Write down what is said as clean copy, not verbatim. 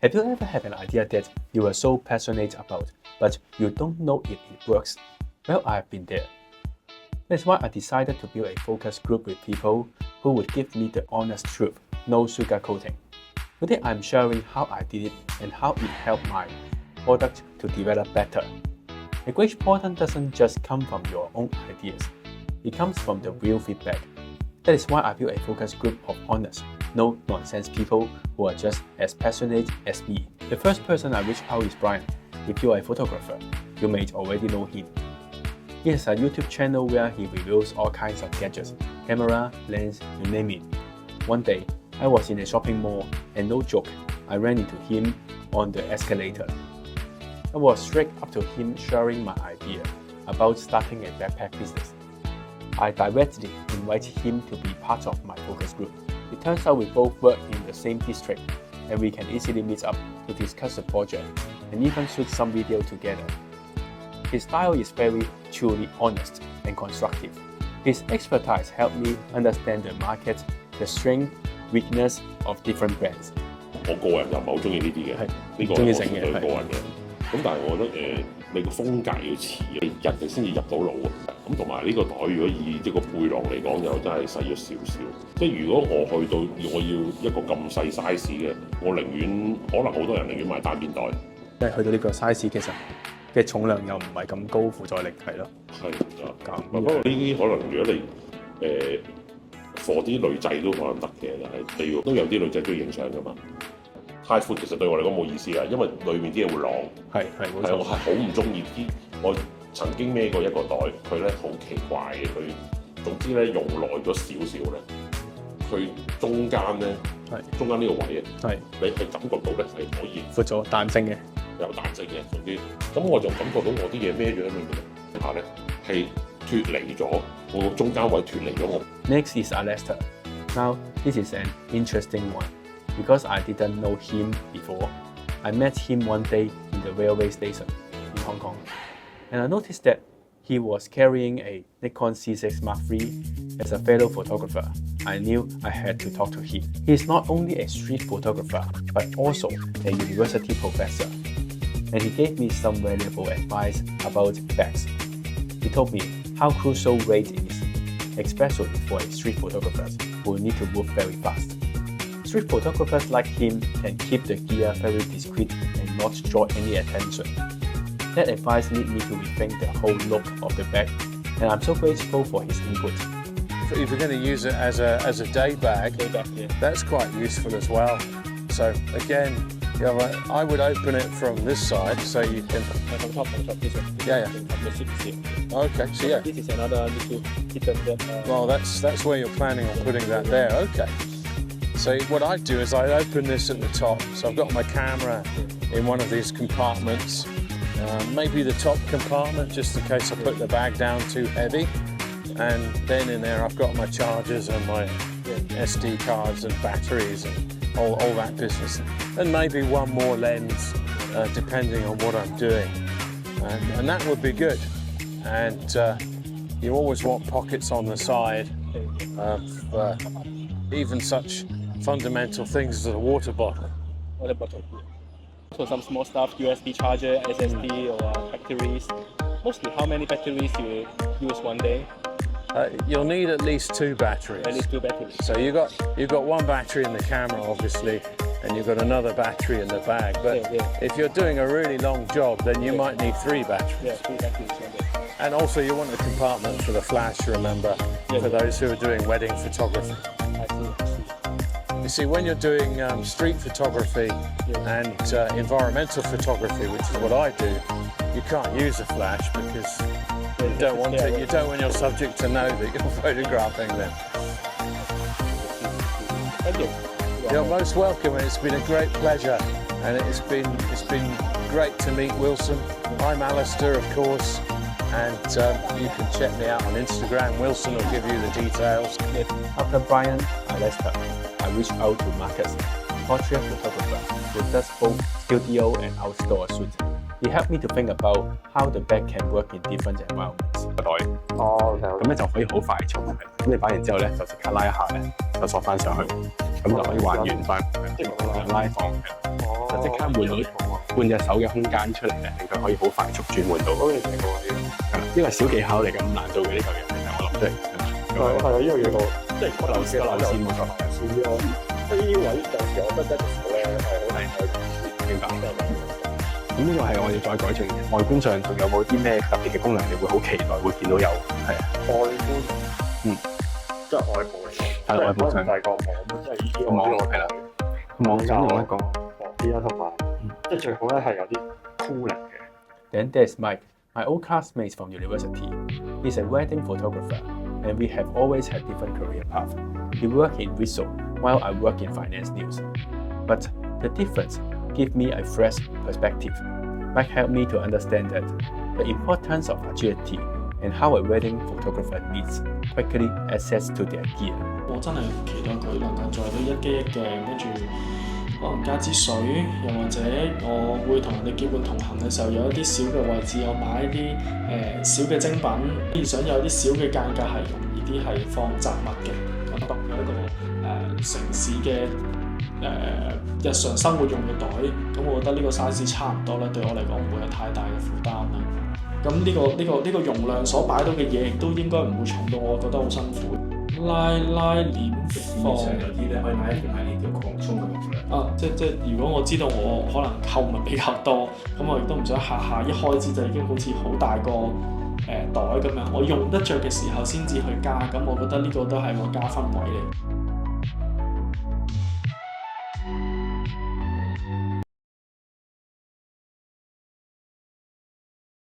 Have you ever had an idea that you are so passionate about, but you don't know if it works? Well, I've been there. That's why I decided to build a focus group with people who would give me the honest truth, no sugarcoating. Today I'm sharing how I did it and how it helped my product to develop better. A great product doesn't just come from your own ideas, it comes from the real feedback. That is why I built a focus group of honest, no-nonsense people who are just as passionate as me. The first person I reached out is Brian. If you are a photographer, you may already know him. He has a YouTube channel where he reviews all kinds of gadgets, camera, lens, you name it. One day, I was in a shopping mall and no joke, I ran into him on the escalator. I was straight up to him sharing my idea about starting a backpack business. I directly invited him to be part of my focus group. It turns out we both work in the same district and we can easily meet up to discuss the project and even shoot some video together. His style is very truly honest and constructive. His expertise helped me understand the market, the strength, weakness of different brands. 我個人就唔係好中意呢啲嘅，呢個我純粹個人嘅。咁但係我覺得你個風格要似，人哋先至入到腦啊。咁同埋呢個袋如果以一個背囊嚟講，就真係細咗少少。即係如果我去到我要一個咁細 size 嘅，我寧願可能好多人寧願買單邊袋。即係去到呢個 size 其實嘅重量又唔係咁高，負載力係咯。係啊，不過呢啲可能如果你貨啲女仔都可能得嘅，但係都有啲女仔中意影相㗎嘛。太闊其實對我嚟講冇意思啊，因為裏面啲嘢會晾。係我係好唔中意啲。我曾經孭過一個袋，佢咧好奇怪嘅，佢總之咧用耐咗少少咧，佢中間咧中間呢個位啊，你係感覺到咧係可以闊咗彈性嘅，有彈性嘅總之，咁我就感覺到我啲嘢孭咗喺裏面下咧係脫離咗我個中間位脫離咗我。Next is Alasta. Now this is an interesting one. Because I didn't know him before, I met him one day in the railway station in Hong Kong, and I noticed that he was carrying a Nikon C6 Mark III. As a fellow photographer, I knew I had to talk to him. He is not only a street photographer, but also a university professor, and he gave me some valuable advice about bags. He told me how crucial weight is, especially for street photographers who need to move very fast. Street photographers like him can keep the gear very discreet and not draw any attention. That advice led me to rethink the whole look of the bag, and I'm so grateful for his input. So if you're going to use it as a day bag, Yeah. that's quite useful as well. So again, I would open it from this side so you can. From top, this one. Yeah. Okay, so yeah. This is another little hidden that. Well, that's where you're planning on putting that there. Okay. So what I do is I open this at the top. So I've got my camera in one of these compartments. Maybe the top compartment, just in case I put the bag down too heavy. And then in there I've got my chargers and my SD cards and batteries and all that business. And maybe one more lens, depending on what I'm doing. And that would be good. And you always want pockets on the side of even such fundamental things as a water bottle. Water bottle. So some small stuff, USB charger, SSD or batteries. Mostly how many batteries you use one day? You'll need at least 2 batteries. At least 2 batteries. So you've got one battery in the camera obviously, and you've got another battery in the bag. But if you're doing a really long job, then you might need 3 batteries. Yeah, 3 batteries. And also you want a compartment for the flash, remember, for those who are doing wedding photography. I see. You see, when you're doing street photography and environmental photography, which is what I do, you can't use a flash because you don't want your subject to know that you're photographing them. Thank you. You're most welcome, and it's been a great pleasure. And it's been great to meet Wilson. I'm Alastor, of course, and you can check me out on Instagram. Wilson will give you the details. After Brian, Alasta, I reached out to Marcus, portrait photographer who does both studio and outdoor shoots. He helped me to think about how the bag can work in different environments. 個袋咁咧就可以好快重，咁你擺完之後咧就即刻拉一下咧就鎖翻上去。咁就可以還原翻拉放嘅，就即刻換到半隻手嘅空間出嚟咧，令佢可以好快速轉換到。好似成個係啦，呢個係小技巧嚟嘅，咁難做嘅呢嚿嘢，其實我諗出嚟。係啊，呢個嘢即係流線冇錯。呢位有時我覺得一隻手咧係好難去明白。咁呢個係我哋再改進嘅。外觀上仲有冇啲咩特別嘅功能？你會好期待會見到有？係啊。外觀，即係外部嚟嘅。係外部上。就係個網，即係呢啲網係啦。網想用一個薄啲啦，同埋即係最好咧係有啲 cooling 嘅。Then there's Mike, my old classmate from university. He's a wedding photographer, and we have always had different career paths. He worked in visual, while I work in finance news. But the difference gave me a fresh perspective. Mike helped me to understand that the importance of agility and how a wedding photographer needs quickly access to their gear. 我真係期待佢能夠做到一機一鏡，跟住可能加支水，又或者我會同人哋結伴同行嘅時候，有一啲小嘅位置，我買一啲小嘅精品，想有啲小嘅間隔係容易啲係放雜物嘅，咁當有一個城市嘅日常生活用嘅袋，咁我覺得呢個 size 差唔多啦，對我嚟講唔會有太大嘅負擔啦。咁呢個容量所擺到嘅嘢，亦都應該唔會重到我覺得好辛苦。拉鏈放有啲咧可以拉一條係呢條擴充嘅容量。啊，即如果我知道我可能購物比較多，咁我亦都唔想下下一開始就已經好似好大個袋咁樣，我用得着嘅時候先至去加，咁我覺得呢個都係個加分位嚟。